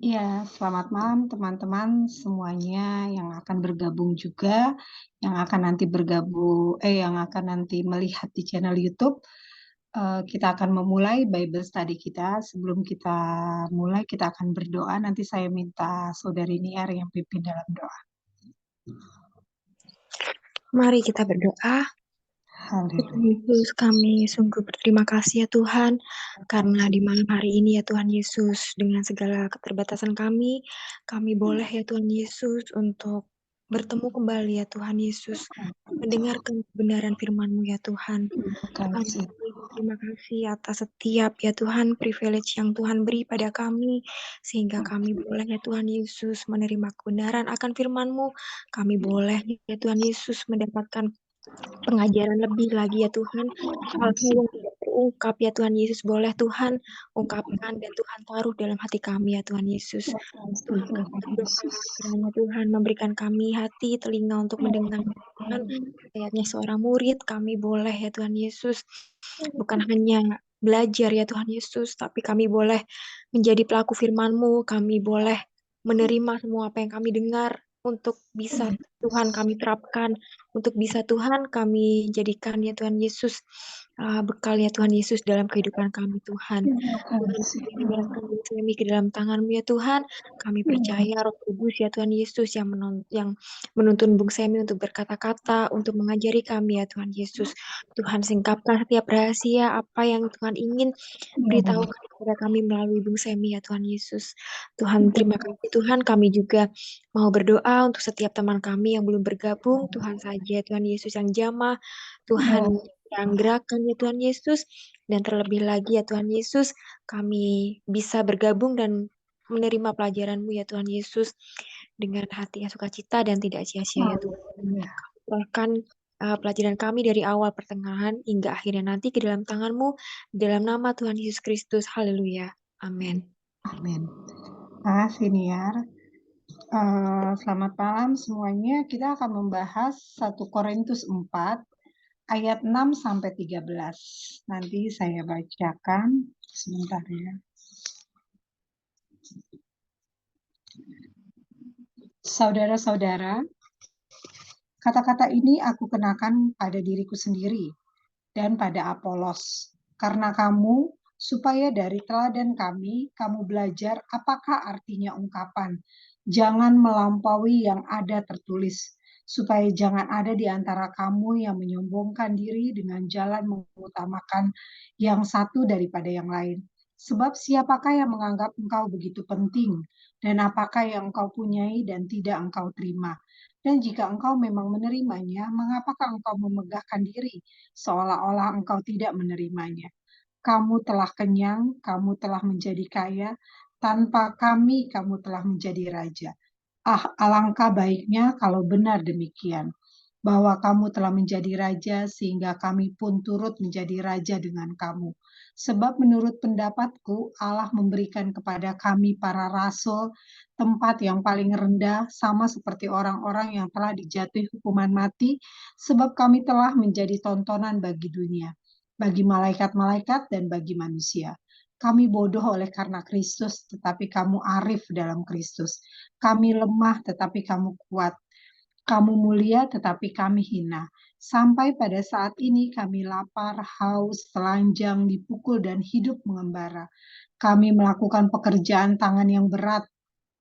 Ya, selamat malam teman-teman semuanya yang akan bergabung juga, yang akan nanti yang akan nanti melihat di channel YouTube. Kita akan memulai Bible study kita. Sebelum kita mulai, kita akan berdoa. Nanti saya minta Saudari Niar yang pimpin dalam doa. Mari kita berdoa. Tuhan Haleluya. Yesus, kami sungguh berterima kasih ya Tuhan, karena di malam hari ini ya Tuhan Yesus, dengan segala keterbatasan kami boleh ya Tuhan Yesus untuk bertemu kembali ya Tuhan Yesus, mendengarkan kebenaran firman-Mu ya Tuhan. Terima Tuhan, kasih. kami berterima kasih atas setiap ya Tuhan privilege yang Tuhan beri pada kami, sehingga kami boleh ya Tuhan Yesus menerima kebenaran akan firman-Mu. Kami boleh ya Tuhan Yesus mendapatkan pengajaran lebih lagi ya Tuhan, hal-hal yang tidak terungkap ya Tuhan Yesus, boleh Tuhan ungkapkan dan Tuhan taruh dalam hati kami ya Tuhan Yesus. Tuhan, kami berdoa kiranya Tuhan memberikan kami hati, telinga untuk mendengar Tuhan, layaknya seorang murid, kami boleh ya Tuhan Yesus, bukan hanya belajar ya Tuhan Yesus, tapi kami boleh menjadi pelaku firman-Mu, kami boleh menerima semua apa yang kami dengar, untuk bisa Tuhan kami terapkan, untuk bisa Tuhan kami jadikan ya Tuhan Yesus, bekal ya Tuhan Yesus dalam kehidupan kami Tuhan. Terima Tuhan, kasih. kami menyerahkan diri kami ke dalam tangan-Mu ya Tuhan. Kami percaya Roh Kudus ya Tuhan Yesus yang menuntun Bung Semi untuk berkata-kata, untuk mengajari kami ya Tuhan Yesus. Tuhan, singkapkan setiap rahasia apa yang Tuhan ingin beritahukan kepada kami melalui Bung Semi ya Tuhan Yesus. Tuhan, terima kasih Tuhan, kami juga mau berdoa untuk setiap teman kami yang belum bergabung. Tuhan saja Tuhan Yesus yang jamah, Tuhan yang gerakan ya Tuhan Yesus, dan terlebih lagi ya Tuhan Yesus, kami bisa bergabung dan menerima pelajaran-Mu ya Tuhan Yesus dengan hati yang sukacita dan tidak sia-sia ya Tuhan. Bahkan pelajaran kami dari awal pertengahan hingga akhirnya nanti ke dalam tangan-Mu, dalam nama Tuhan Yesus Kristus. Haleluya. Amin. Amin. Terima kasih Niar. Selamat malam semuanya. Kita akan membahas 1 Korintus 4 ayat 6 sampai 13. Nanti saya bacakan sebentar ya. Saudara-saudara, kata-kata ini aku kenakan pada diriku sendiri dan pada Apolos, karena kamu, supaya dari teladan kami, kamu belajar apakah artinya ungkapan. Jangan melampaui yang ada tertulis, supaya jangan ada di antara kamu yang menyombongkan diri dengan jalan mengutamakan yang satu daripada yang lain. Sebab siapakah yang menganggap engkau begitu penting, dan apakah yang engkau punyai dan tidak engkau terima? Dan jika engkau memang menerimanya, mengapakah engkau memegahkan diri seolah-olah engkau tidak menerimanya? Kamu telah kenyang, kamu telah menjadi kaya, tanpa kami kamu telah menjadi raja. Alangkah baiknya kalau benar demikian, bahwa kamu telah menjadi raja sehingga kami pun turut menjadi raja dengan kamu. Sebab menurut pendapatku, Allah memberikan kepada kami para rasul tempat yang paling rendah, sama seperti orang-orang yang telah dijatuhi hukuman mati, sebab kami telah menjadi tontonan bagi dunia, bagi malaikat-malaikat dan bagi manusia. Kami bodoh oleh karena Kristus, tetapi kamu arif dalam Kristus. Kami lemah, tetapi kamu kuat. Kamu mulia, tetapi kami hina. Sampai pada saat ini kami lapar, haus, telanjang, dipukul, dan hidup mengembara. Kami melakukan pekerjaan tangan yang berat.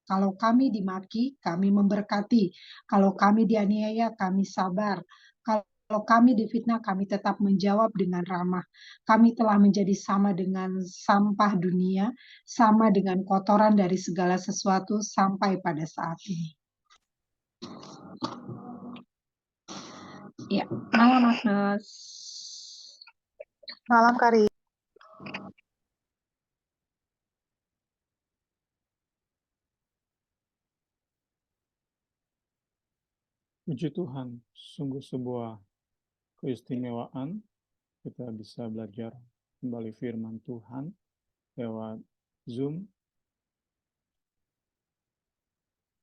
Kalau kami dimaki, kami memberkati. Kalau kami dianiaya, kami sabar. Kalau kami difitnah, kami tetap menjawab dengan ramah. Kami telah menjadi sama dengan sampah dunia, sama dengan kotoran dari segala sesuatu sampai pada saat ini. Ya, malam Agnes. Malam Kari. Puji Tuhan, sungguh sebuah keistimewaan kita bisa belajar kembali firman Tuhan lewat Zoom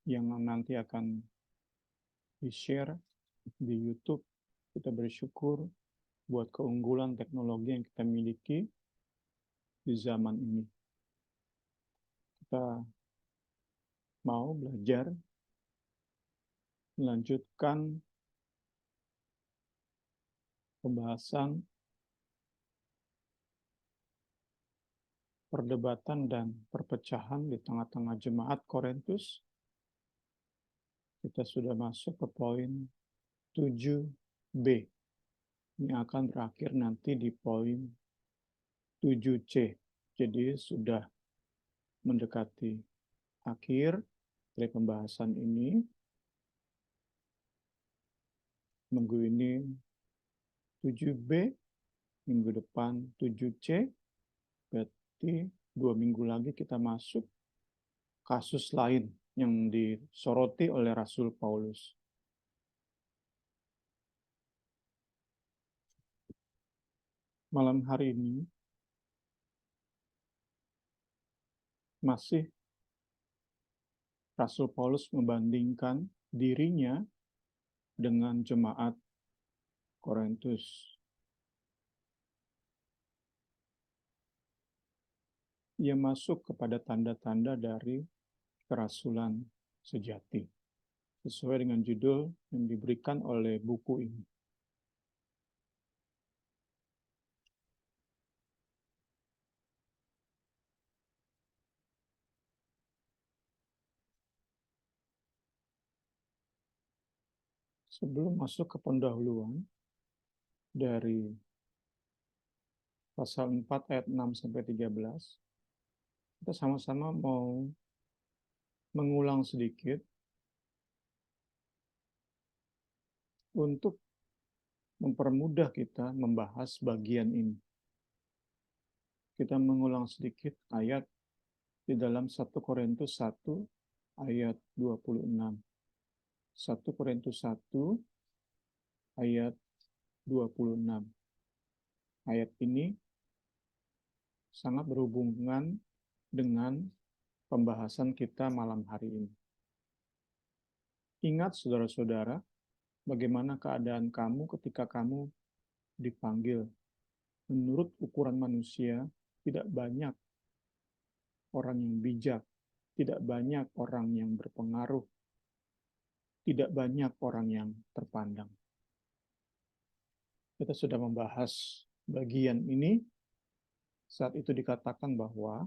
yang nanti akan di-share di YouTube. Kita bersyukur buat keunggulan teknologi yang kita miliki di zaman ini. Kita mau belajar melanjutkan pembahasan perdebatan dan perpecahan di tengah-tengah jemaat Korintus. Kita sudah masuk ke poin 7b. Ini akan berakhir nanti di poin 7c. Jadi sudah mendekati akhir dari pembahasan ini. Minggu ini 7b, minggu depan 7c. Berarti 2 minggu lagi kita masuk kasus lain yang disoroti oleh Rasul Paulus. Malam hari ini masih Rasul Paulus membandingkan dirinya dengan jemaat Korintus. Ia masuk kepada tanda-tanda dari kerasulan sejati, sesuai dengan judul yang diberikan oleh buku ini. Sebelum masuk ke pendahuluan dari pasal 4 ayat 6 sampai 13, kita sama-sama mau mengulang sedikit untuk mempermudah kita membahas bagian ini. Kita mengulang sedikit ayat di dalam 1 Korintus 1 ayat 26. 1 Korintus 1 ayat 26. Ayat ini sangat berhubungan dengan pembahasan kita malam hari ini. Ingat saudara-saudara, bagaimana keadaan kamu ketika kamu dipanggil. Menurut ukuran manusia, tidak banyak orang yang bijak, tidak banyak orang yang berpengaruh, tidak banyak orang yang terpandang. Kita sudah membahas bagian ini. Saat itu dikatakan bahwa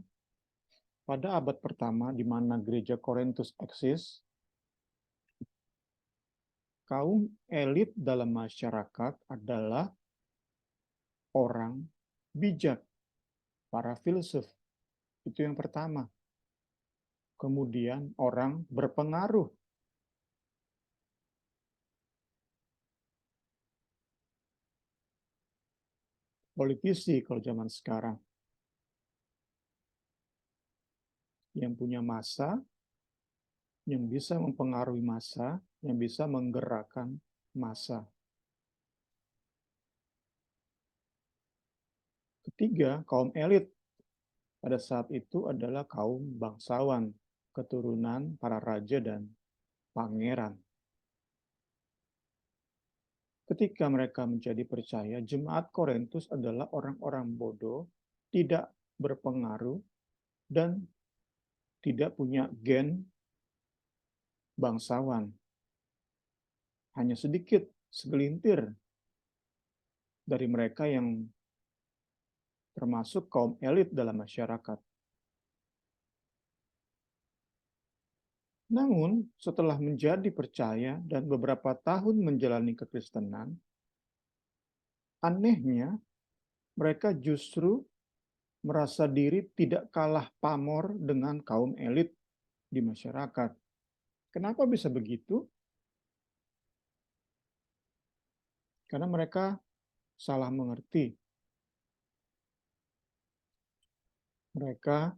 pada abad pertama di mana gereja Korintus eksis, kaum elit dalam masyarakat adalah orang bijak, para filsuf. Itu yang pertama. Kemudian orang berpengaruh. Politisi kalau zaman sekarang. Yang punya massa, yang bisa mempengaruhi massa, yang bisa menggerakkan massa. Ketiga, kaum elit pada saat itu adalah kaum bangsawan, keturunan para raja dan pangeran. Ketika mereka menjadi percaya, jemaat Korintus adalah orang-orang bodoh, tidak berpengaruh, dan tidak punya gen bangsawan. Hanya sedikit, segelintir dari mereka yang termasuk kaum elit dalam masyarakat. Namun, setelah menjadi percaya dan beberapa tahun menjalani kekristenan, anehnya mereka justru merasa diri tidak kalah pamor dengan kaum elit di masyarakat. Kenapa bisa begitu? Karena mereka salah mengerti. Mereka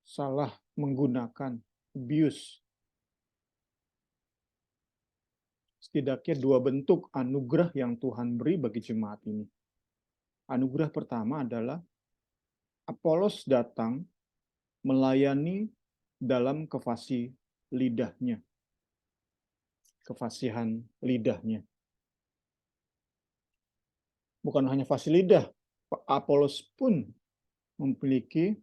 salah menggunakan, abuse. Setidaknya 2 bentuk anugerah yang Tuhan beri bagi jemaat ini. Anugerah pertama adalah Apolos datang melayani dalam kefasih lidahnya. Kefasihan lidahnya. Bukan hanya fasih lidah, Apolos pun memiliki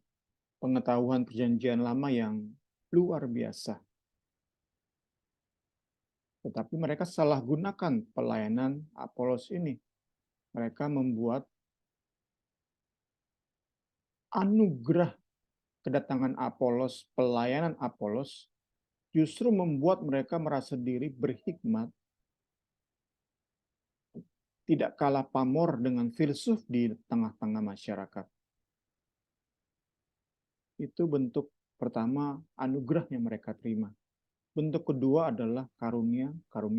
pengetahuan perjanjian lama yang luar biasa. Tetapi mereka salah gunakan pelayanan Apolos ini. Mereka membuat anugerah kedatangan Apolos, pelayanan Apolos, justru membuat mereka merasa diri berhikmat, tidak kalah pamor dengan filsuf di tengah-tengah masyarakat. Itu bentuk pertama anugerah yang mereka terima. Bentuk kedua adalah karunia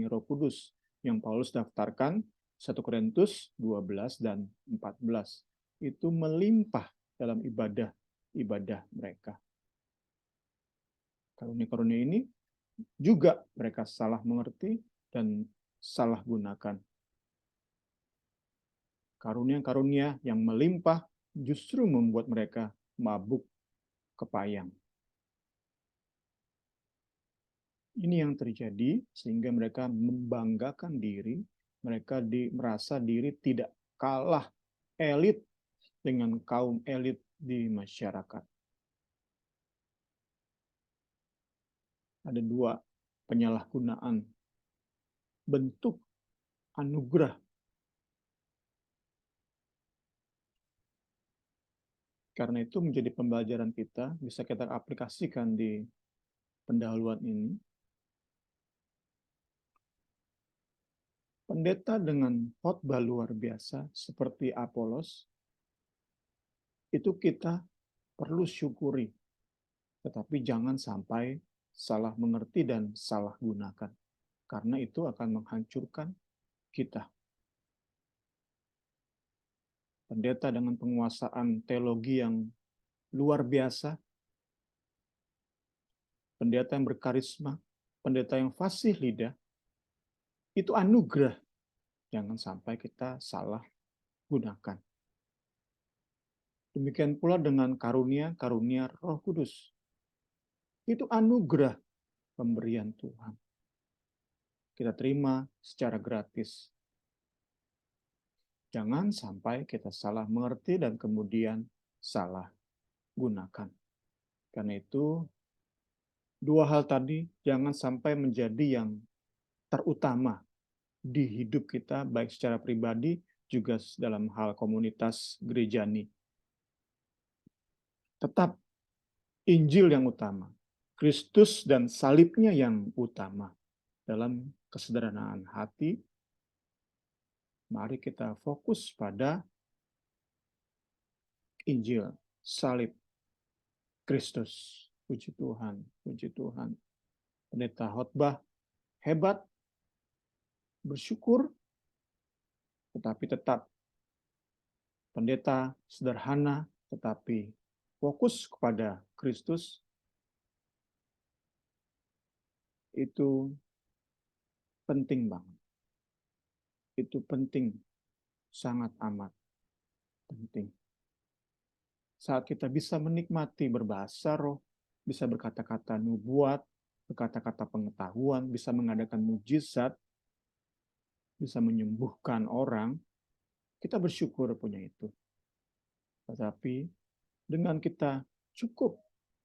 Roh Kudus yang Paulus daftarkan 1 Korintus 12 dan 14. Itu melimpah dalam ibadah mereka. Karunia-karunia ini juga mereka salah mengerti dan salah gunakan. Karunia-karunia yang melimpah justru membuat mereka mabuk kepayang. Ini yang terjadi sehingga mereka membanggakan diri, mereka merasa diri tidak kalah elit dengan kaum elit di masyarakat. Ada dua penyalahgunaan bentuk anugerah. Karena itu menjadi pembelajaran kita, bisa kita aplikasikan di pendahuluan ini. Pendeta dengan khotbah luar biasa seperti Apolos, itu kita perlu syukuri. Tetapi jangan sampai salah mengerti dan salah gunakan. Karena itu akan menghancurkan kita. Pendeta dengan penguasaan teologi yang luar biasa, pendeta yang berkarisma, pendeta yang fasih lidah, itu anugerah. Jangan sampai kita salah gunakan. Demikian pula dengan karunia Roh Kudus. Itu anugerah pemberian Tuhan. Kita terima secara gratis. Jangan sampai kita salah mengerti dan kemudian salah gunakan. Karena itu, dua hal tadi jangan sampai menjadi yang terutama di hidup kita, baik secara pribadi, juga dalam hal komunitas gerejani. Tetap Injil yang utama, Kristus dan salibnya yang utama. Dalam kesederhanaan hati, mari kita fokus pada Injil, salib, Kristus. Puji Tuhan, puji Tuhan. Pendeta khotbah hebat, bersyukur, tetapi tetap pendeta sederhana, tetapi fokus kepada Kristus, itu penting banget. Itu penting, sangat amat penting. Saat kita bisa menikmati berbahasa roh, bisa berkata-kata nubuat, berkata-kata pengetahuan, bisa mengadakan mujizat, bisa menyembuhkan orang, kita bersyukur punya itu. Tetapi dengan kita cukup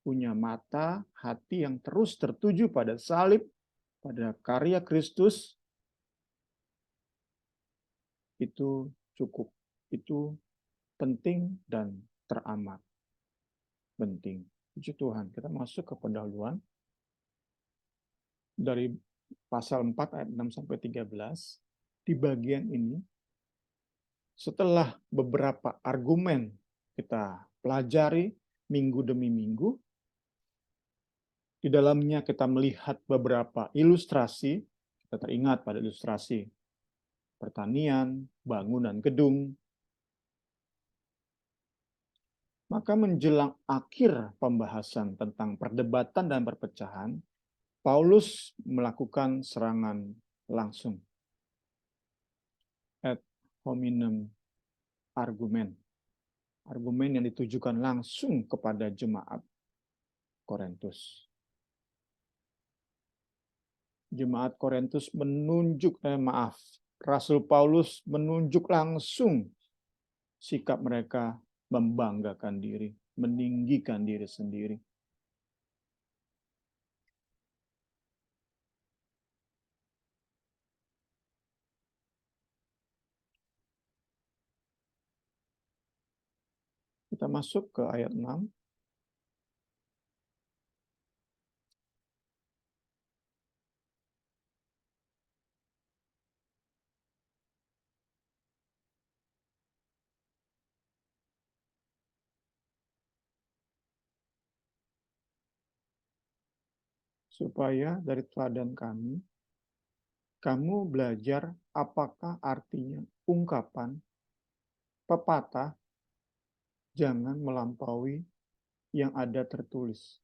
punya mata, hati yang terus tertuju pada salib, pada karya Kristus, itu cukup. Itu penting dan teramat penting. Puji Tuhan, kita masuk ke pendahuluan dari pasal 4 ayat 6 sampai 13. Di bagian ini, setelah beberapa argumen kita pelajari minggu demi minggu, di dalamnya kita melihat beberapa ilustrasi. Kita teringat pada ilustrasi pertanian, bangunan gedung. Maka menjelang akhir pembahasan tentang perdebatan dan perpecahan, Paulus melakukan serangan langsung. Ad hominem argumen. Argumen yang ditujukan langsung kepada jemaat Korintus. Jemaat Korintus Rasul Paulus menunjuk langsung sikap mereka membanggakan diri, meninggikan diri sendiri. Kita masuk ke ayat 6. Supaya dari teladan kami, kamu belajar apakah artinya ungkapan, pepatah, jangan melampaui yang ada tertulis.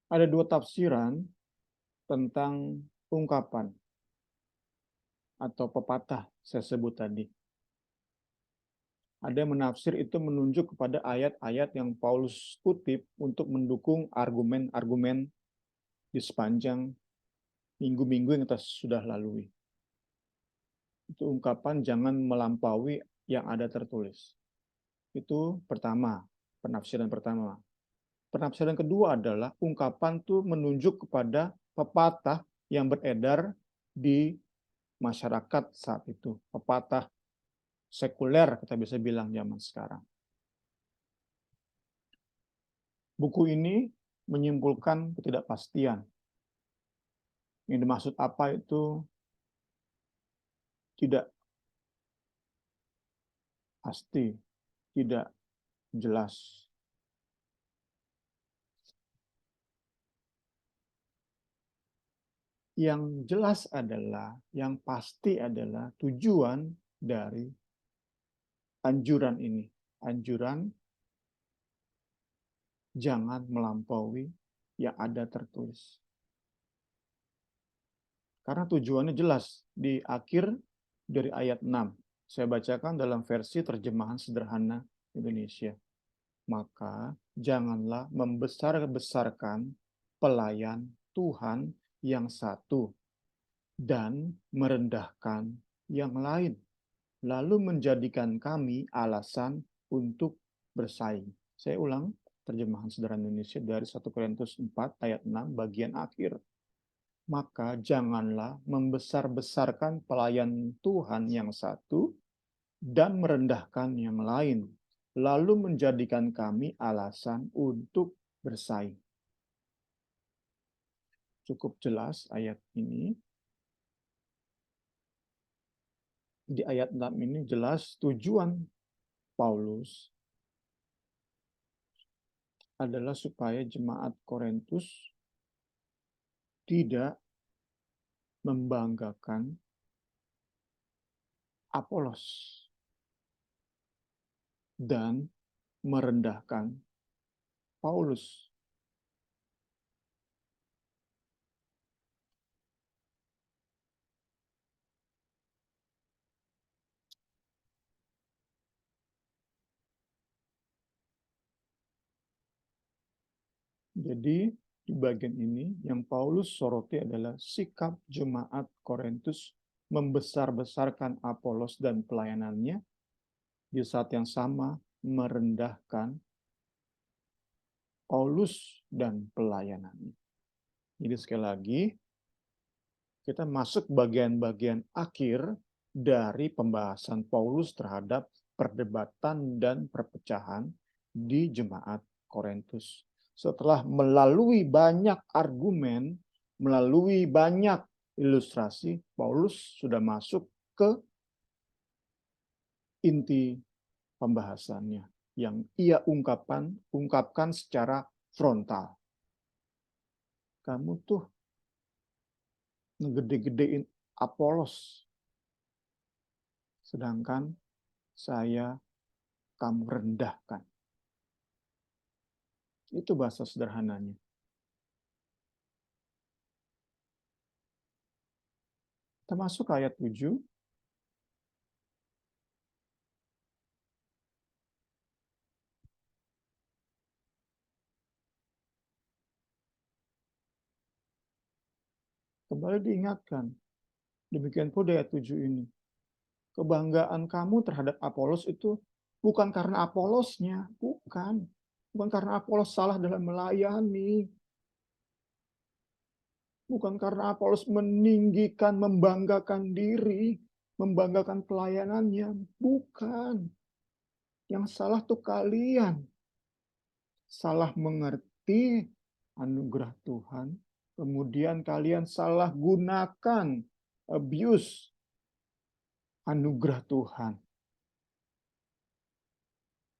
Ada dua tafsiran tentang ungkapan atau pepatah saya sebut tadi. Ada yang menafsir itu menunjuk kepada ayat-ayat yang Paulus kutip untuk mendukung argumen-argumen di sepanjang minggu-minggu yang kita sudah lalui. Itu ungkapan jangan melampaui yang ada tertulis. Itu pertama, penafsiran pertama. Penafsiran kedua adalah ungkapan itu menunjuk kepada pepatah yang beredar di masyarakat saat itu. Pepatah sekuler kita bisa bilang zaman sekarang. Buku ini menyimpulkan ketidakpastian. Yang dimaksud apa itu tidak pasti, tidak jelas. Yang jelas adalah, yang pasti adalah tujuan dari anjuran ini. Anjuran jangan melampaui yang ada tertulis. Karena tujuannya jelas di akhir dari ayat 6. Saya bacakan dalam versi terjemahan sederhana Indonesia. Maka janganlah membesar-besarkan pelayan Tuhan yang satu dan merendahkan yang lain, lalu menjadikan kami alasan untuk bersaing. Saya ulang terjemahan sederhana Indonesia dari 1 Korintus 4 ayat 6 bagian akhir. Maka janganlah membesar-besarkan pelayan Tuhan yang satu dan merendahkan yang lain, lalu menjadikan kami alasan untuk bersaing. Cukup jelas ayat ini. Di ayat 6 ini jelas tujuan Paulus adalah supaya jemaat Korintus tidak membanggakan Apolos dan merendahkan Paulus. Jadi di bagian ini yang Paulus soroti adalah sikap jemaat Korintus membesar-besarkan Apolos dan pelayanannya, di saat yang sama merendahkan Paulus dan pelayanannya. Jadi sekali lagi, kita masuk bagian-bagian akhir dari pembahasan Paulus terhadap perdebatan dan perpecahan di jemaat Korintus. Setelah melalui banyak argumen, melalui banyak ilustrasi, Paulus sudah masuk ke inti pembahasannya yang ia ungkapkan secara frontal. Kamu tuh ngegede-gedein Apolos, sedangkan saya kamu rendahkan. Itu bahasa sederhananya. Kita masuk ke ayat 7. Kembali diingatkan. Demikian pun ayat 7 ini. Kebanggaan kamu terhadap Apolos itu bukan karena Apolosnya, bukan. Bukan karena Apolos salah dalam melayani. Bukan karena Apolos meninggikan, membanggakan diri, membanggakan pelayanannya. Bukan. Yang salah tuh kalian. Salah mengerti anugerah Tuhan. Kemudian kalian salah gunakan, abuse anugerah Tuhan.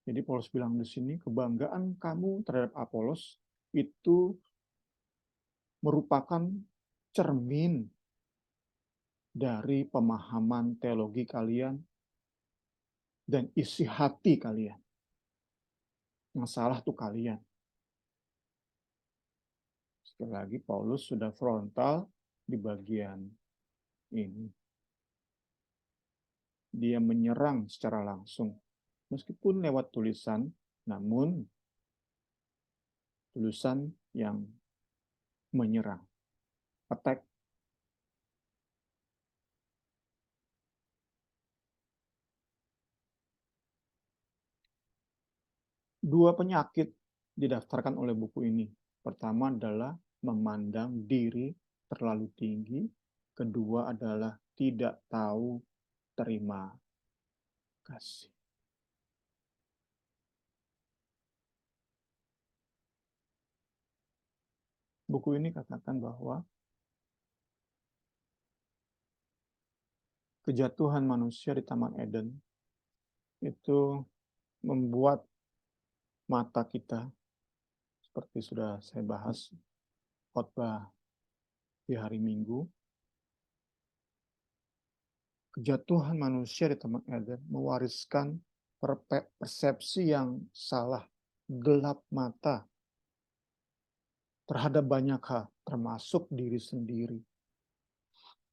Jadi Paulus bilang di sini, kebanggaan kamu terhadap Apolos itu merupakan cermin dari pemahaman teologi kalian dan isi hati kalian. Yang salah tuh kalian. Sekali lagi Paulus sudah frontal di bagian ini. Dia menyerang secara langsung. Meskipun lewat tulisan, namun tulisan yang menyerang. Attack. Dua penyakit didaftarkan oleh buku ini. Pertama adalah memandang diri terlalu tinggi. Kedua adalah tidak tahu terima kasih. Buku ini katakan bahwa kejatuhan manusia di Taman Eden itu membuat mata kita, seperti sudah saya bahas khotbah di hari Minggu, kejatuhan manusia di Taman Eden mewariskan persepsi yang salah, gelap mata terhadap banyak hal, termasuk diri sendiri.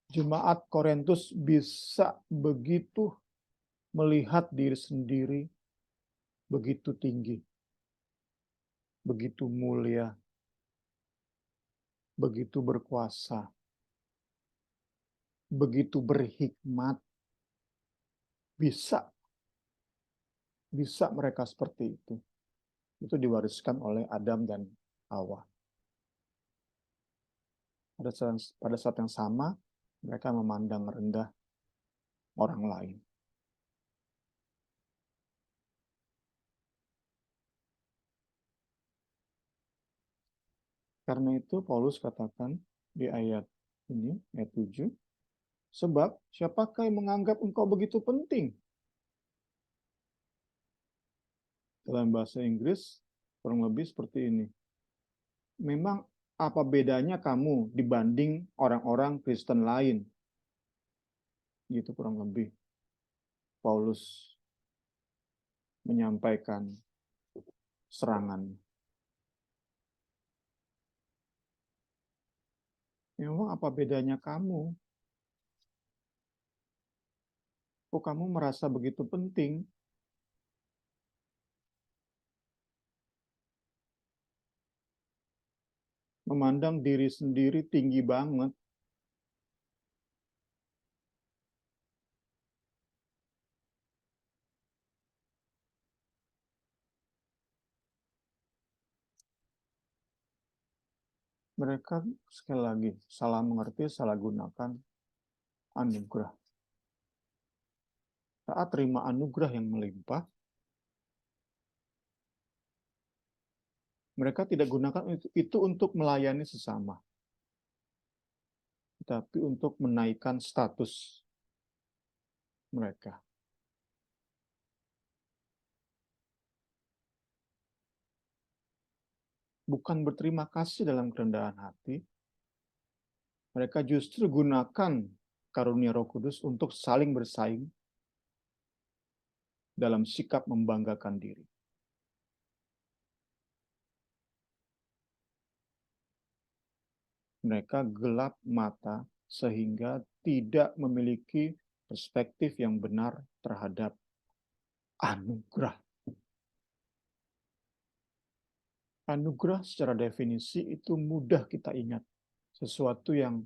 Jemaat Korintus bisa begitu melihat diri sendiri begitu tinggi, begitu mulia, begitu berkuasa, begitu berhikmat. Bisa mereka seperti itu. Itu diwariskan oleh Adam dan Hawa. Pada saat yang sama, mereka memandang rendah orang lain. Karena itu Paulus katakan di ayat ini, ayat 7, sebab siapakah yang menganggap engkau begitu penting? Dalam bahasa Inggris, kurang lebih seperti ini. Memang apa bedanya kamu dibanding orang-orang Kristen lain? Gitu kurang lebih. Paulus menyampaikan serangan. Memang apa bedanya kamu? Kok kamu merasa begitu penting? Memandang diri sendiri tinggi banget. Mereka sekali lagi salah mengerti, salah gunakan anugerah. Saat terima anugerah yang melimpah, mereka tidak gunakan itu untuk melayani sesama, tapi untuk menaikkan status mereka. Bukan berterima kasih dalam kerendahan hati, mereka justru gunakan karunia Roh Kudus untuk saling bersaing dalam sikap membanggakan diri. Mereka gelap mata sehingga tidak memiliki perspektif yang benar terhadap anugerah. Anugerah secara definisi itu mudah kita ingat. Sesuatu yang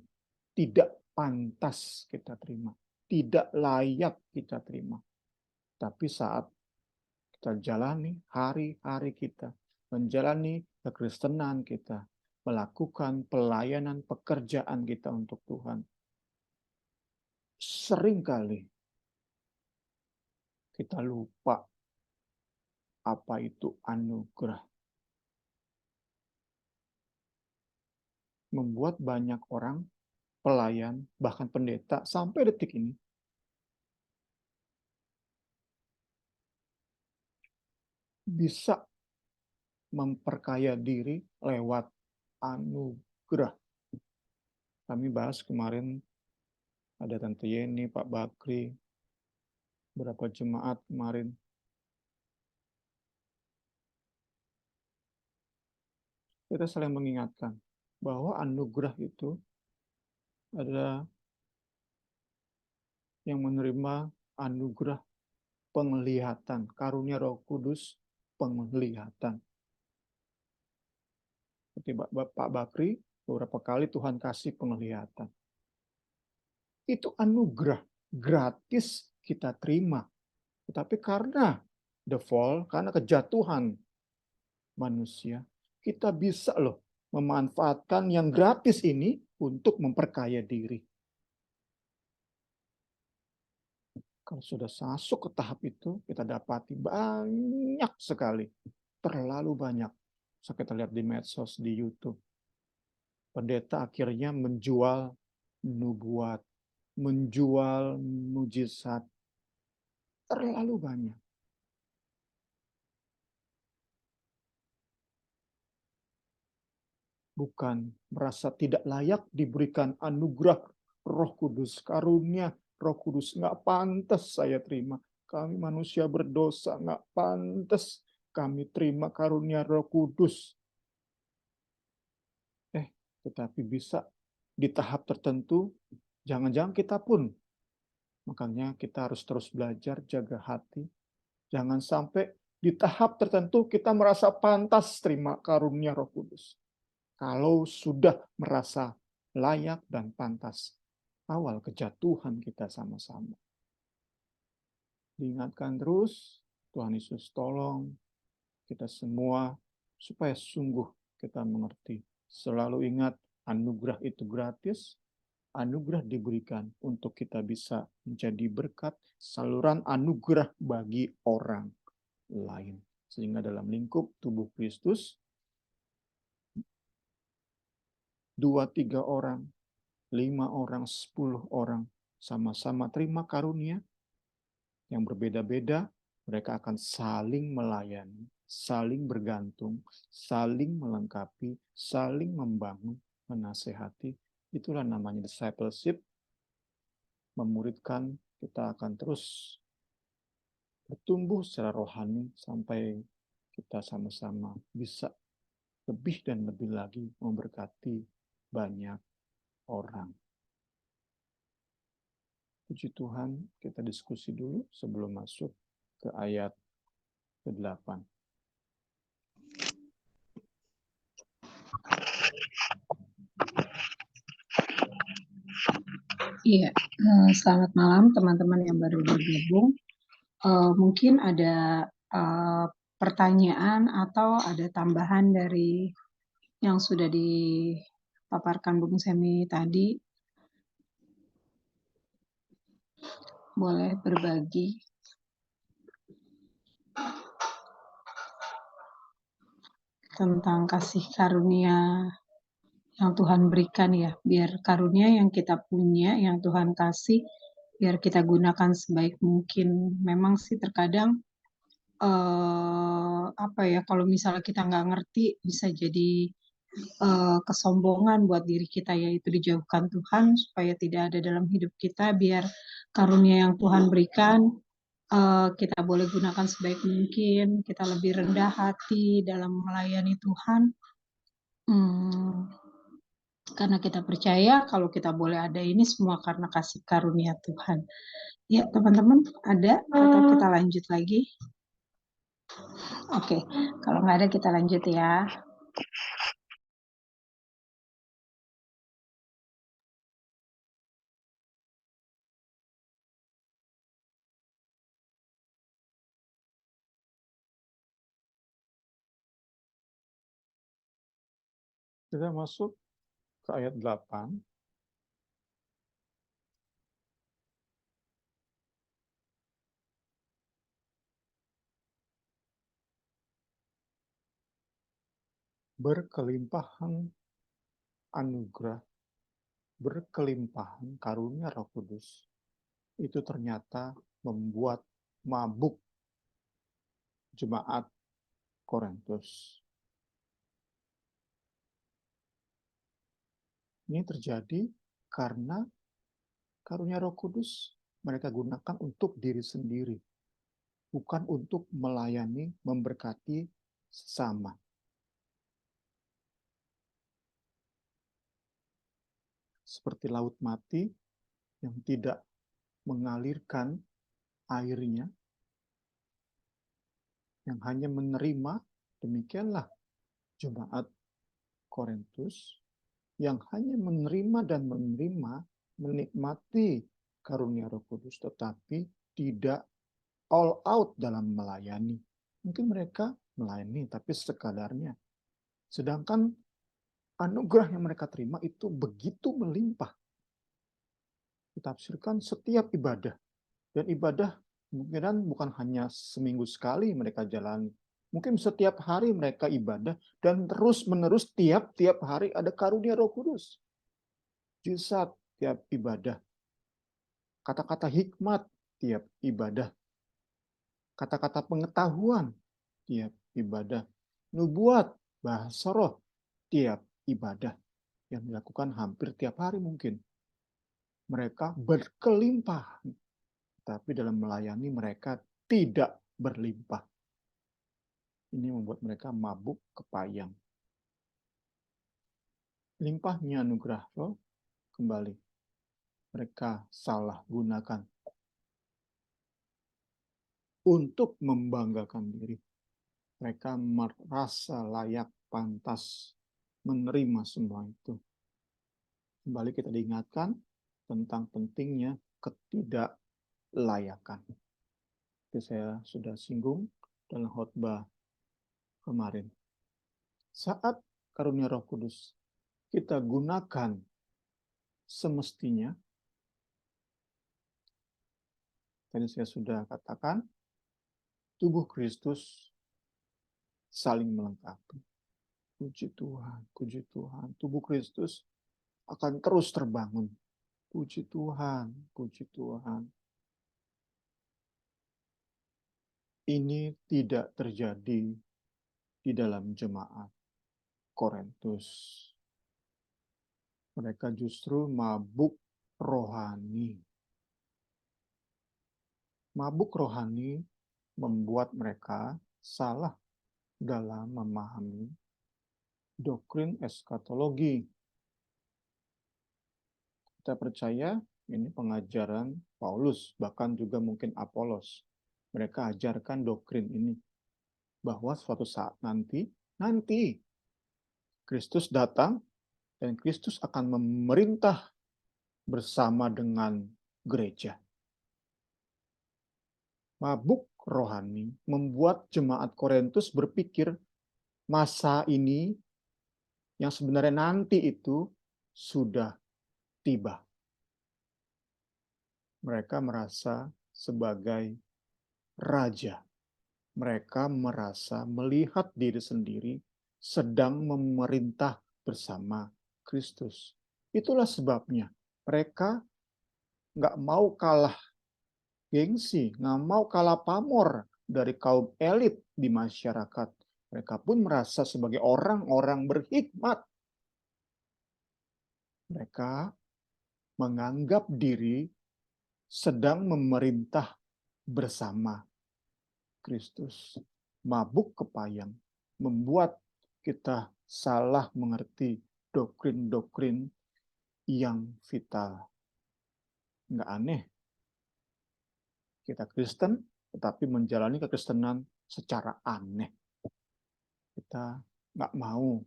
tidak pantas kita terima. tidak layak kita terima. Tapi saat kita jalani hari-hari kita, menjalani kekristenan kita, melakukan pelayanan pekerjaan kita untuk Tuhan, seringkali kita lupa apa itu anugerah. Membuat banyak orang, pelayan, bahkan pendeta, sampai detik ini, bisa memperkaya diri lewat anugerah. Kami bahas kemarin, ada Tante Yeni, Pak Bakri, beberapa jemaat kemarin. Kita saling mengingatkan bahwa anugerah itu adalah yang menerima anugerah penglihatan, karunia Roh Kudus penglihatan. Seperti Pak Bakri, beberapa kali Tuhan kasih penglihatan. Itu anugerah gratis kita terima. Tetapi karena the fall, karena kejatuhan manusia, kita bisa loh memanfaatkan yang gratis ini untuk memperkaya diri. Kalau sudah masuk ke tahap itu, kita dapati banyak sekali, terlalu banyak. Bisa kita lihat di medsos, di YouTube. Pendeta akhirnya menjual nubuat, menjual mujizat, terlalu banyak. Bukan merasa tidak layak diberikan anugerah Roh Kudus, karunia Roh Kudus. Nggak pantas saya terima. Kami manusia berdosa, nggak pantas kami terima karunia Roh Kudus. Tetapi bisa di tahap tertentu, jangan-jangan kita pun. Makanya kita harus terus belajar, jaga hati. Jangan sampai di tahap tertentu kita merasa pantas terima karunia Roh Kudus. Kalau sudah merasa layak dan pantas, awal kejatuhan kita sama-sama. Diingatkan terus, Tuhan Yesus tolong kita semua supaya sungguh kita mengerti. Selalu ingat, anugerah itu gratis, anugerah diberikan untuk kita bisa menjadi berkat, saluran anugerah bagi orang lain. Sehingga dalam lingkup tubuh Kristus, 2-3 orang, 5 orang, 10 orang, sama-sama terima karunia yang berbeda-beda, mereka akan saling melayani, saling bergantung, saling melengkapi, saling membangun, menasehati. Itulah namanya discipleship. Memuridkan, kita akan terus bertumbuh secara rohani sampai kita sama-sama bisa lebih dan lebih lagi memberkati banyak orang. Puji Tuhan, kita diskusi dulu sebelum masuk ke ayat ke-8. Iya, selamat malam teman-teman yang baru bergabung. Mungkin ada pertanyaan atau ada tambahan dari yang sudah dipaparkan Bung Semi tadi. Boleh berbagi. Tentang kasih karunia yang Tuhan berikan ya, biar karunia yang kita punya, yang Tuhan kasih, biar kita gunakan sebaik mungkin. Memang sih terkadang kalau misalnya kita nggak ngerti bisa jadi kesombongan buat diri kita, yaitu dijauhkan Tuhan supaya tidak ada dalam hidup kita, biar karunia yang Tuhan berikan kita boleh gunakan sebaik mungkin, kita lebih rendah hati dalam melayani Tuhan. Karena kita percaya kalau kita boleh ada ini semua karena kasih karunia Tuhan. Ya teman-teman, ada atau kita lanjut lagi? Oke, kalau nggak ada kita lanjut ya. Kita masuk ke ayat 8. Berkelimpahan anugerah, berkelimpahan karunia Roh Kudus, itu ternyata membuat mabuk jemaat Korintus. Ini terjadi karena karunia Roh Kudus mereka gunakan untuk diri sendiri, bukan untuk melayani, memberkati sesama. Seperti laut mati yang tidak mengalirkan airnya, yang hanya menerima, demikianlah jemaat Korintus yang hanya menerima dan menerima, menikmati karunia Roh Kudus, tetapi tidak all out dalam melayani. Mungkin mereka melayani, tapi sekadarnya. Sedangkan anugerah yang mereka terima itu begitu melimpah. Ditafsirkan setiap ibadah. Dan ibadah mungkin bukan hanya seminggu sekali mereka jalani. Mungkin setiap hari mereka ibadah dan terus-menerus tiap-tiap hari ada karunia Roh Kudus. Juzat tiap ibadah. Kata-kata hikmat tiap ibadah. Kata-kata pengetahuan tiap ibadah. Nubuat, bahasa roh tiap ibadah. Yang dilakukan hampir tiap hari mungkin. Mereka berkelimpahan. Tapi dalam melayani mereka tidak berlimpah. Ini membuat mereka mabuk kepayang. Limpahnya anugerah roh kembali. Mereka salah gunakan untuk membanggakan diri. Mereka merasa layak, pantas menerima semua itu. Kembali kita diingatkan tentang pentingnya ketidaklayakan. Itu saya sudah singgung dalam khotbah kemarin. Saat karunia Roh Kudus kita gunakan semestinya, tadi saya sudah katakan, tubuh Kristus saling melengkapi. Puji Tuhan, puji Tuhan. Tubuh Kristus akan terus terbangun. Puji Tuhan, puji Tuhan. Ini tidak terjadi di dalam jemaat Korintus. Mereka justru mabuk rohani. Mabuk rohani membuat mereka salah dalam memahami doktrin eskatologi. Kita percaya ini pengajaran Paulus, bahkan juga mungkin Apolos. Mereka ajarkan doktrin ini, bahwa suatu saat nanti Kristus datang dan Kristus akan memerintah bersama dengan gereja. Mabuk rohani membuat jemaat Korintus berpikir masa ini yang sebenarnya nanti itu sudah tiba. Mereka merasa sebagai raja. Mereka merasa melihat diri sendiri sedang memerintah bersama Kristus. Itulah sebabnya mereka nggak mau kalah gengsi, nggak mau kalah pamor dari kaum elit di masyarakat. Mereka pun merasa sebagai orang-orang berhikmat. Mereka menganggap diri sedang memerintah bersama Kristus. Mabuk kepayang membuat kita salah mengerti doktrin-doktrin yang vital. Nggak aneh kita Kristen, tetapi menjalani kekristenan secara aneh. Kita nggak mau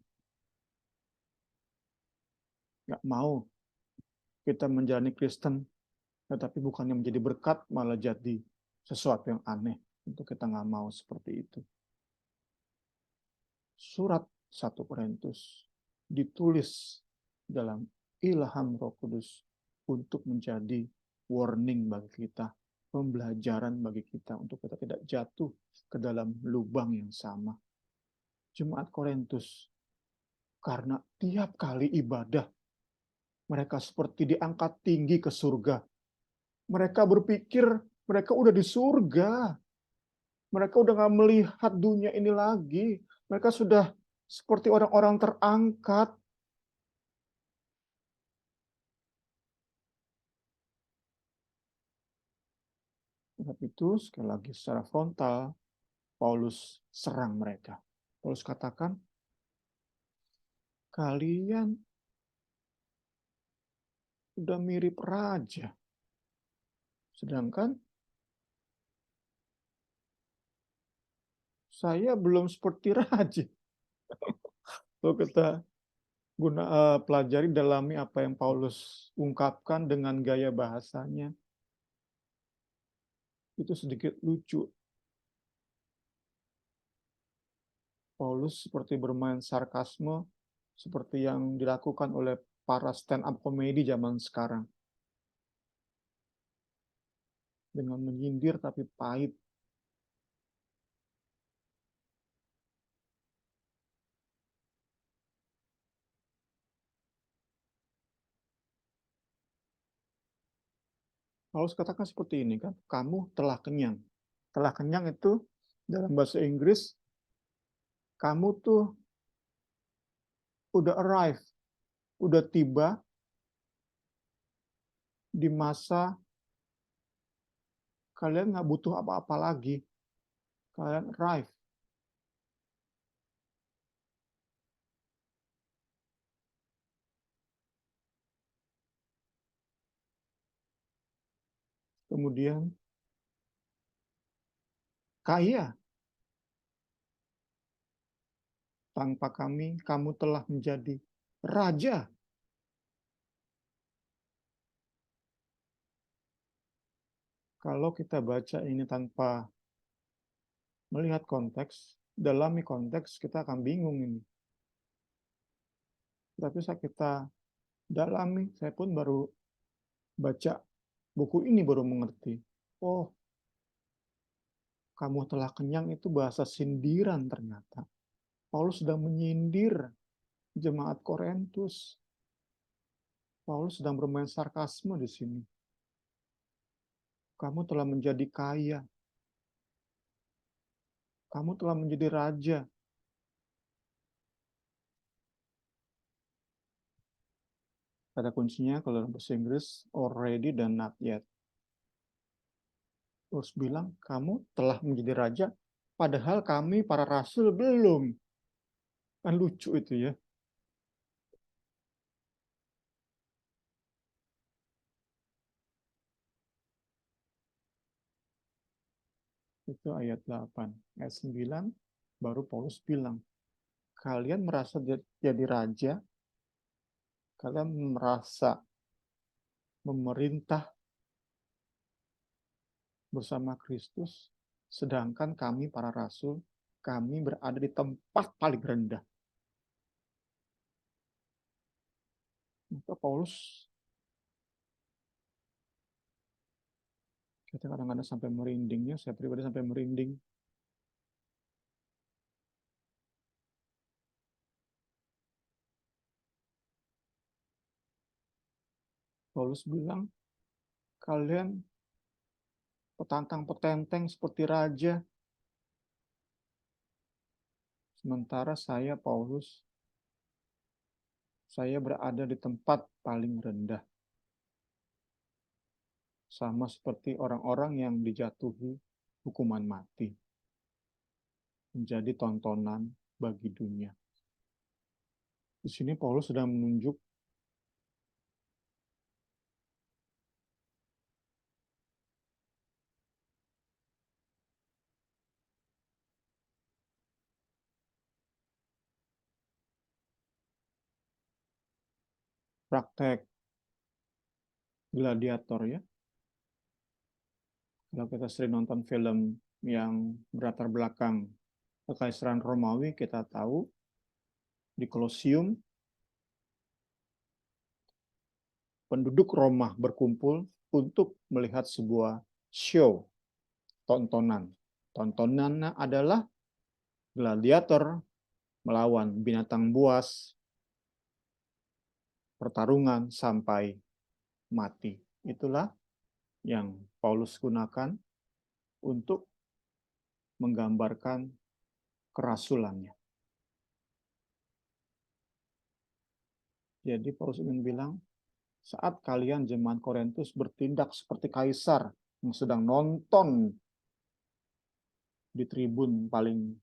kita menjalani Kristen, tetapi bukannya menjadi berkat, malah jadi sesuatu yang aneh. Untuk kita nggak mau seperti itu. Surat 1 Korintus ditulis dalam ilham Roh Kudus untuk menjadi warning bagi kita, pembelajaran bagi kita untuk kita tidak jatuh ke dalam lubang yang sama. Jemaat Korintus, karena tiap kali ibadah mereka seperti diangkat tinggi ke surga. Mereka berpikir mereka udah di surga. Mereka udah gak melihat dunia ini lagi. Mereka sudah seperti orang-orang terangkat. Tapi itu sekali lagi secara frontal, Paulus serang mereka. Paulus katakan, kalian udah mirip raja. Sedangkan saya belum seperti raja. Kalau kita pelajari, dalami apa yang Paulus ungkapkan dengan gaya bahasanya, itu sedikit lucu. Paulus seperti bermain sarkasme, seperti yang dilakukan oleh para stand-up komedi zaman sekarang. Dengan menyindir tapi pahit. Paulus katakan seperti ini kan, kamu telah kenyang. Telah kenyang itu dalam bahasa Inggris, kamu tuh udah arrive, udah tiba di masa kalian nggak butuh apa-apa lagi. Kalian arrive. Kemudian kaya. Tanpa kami, kamu telah menjadi raja. Kalau kita baca ini tanpa melihat konteks, dalami konteks, kita akan bingung ini. Tapi saat kita dalami, saya pun baru baca buku ini baru mengerti. Oh, kamu telah kenyang itu bahasa sindiran ternyata. Paulus sedang menyindir jemaat Korintus. Paulus sedang bermain sarkasme di sini. Kamu telah menjadi kaya. Kamu telah menjadi raja. Kata kuncinya kalau dalam bahasa Inggris, already dan not yet. Terus bilang, kamu telah menjadi raja, padahal kami para rasul belum. Kan lucu itu ya. Itu ayat 8. Ayat 9, baru Paulus bilang, kalian merasa jadi raja, kalian merasa memerintah bersama Kristus, sedangkan kami para rasul, kami berada di tempat paling rendah. Maka Paulus kita kadang-kadang sampai merindingnya, saya pribadi sampai merinding. Paulus bilang, kalian petantang-petenteng seperti raja. Sementara saya, Paulus, saya berada di tempat paling rendah. Sama seperti orang-orang yang dijatuhi hukuman mati. Menjadi tontonan bagi dunia. Di sini Paulus sedang menunjuk praktek gladiator ya. Kalau kita sering nonton film yang berlatar belakang Kekaisaran Romawi, kita tahu di Kolosium penduduk Roma berkumpul untuk melihat sebuah show, tontonan. Tontonannya adalah gladiator melawan binatang buas, pertarungan sampai mati. Itulah yang Paulus gunakan untuk menggambarkan kerasulannya. Jadi Paulus ingin bilang, saat kalian jemaat Korintus bertindak seperti kaisar yang sedang nonton di tribun paling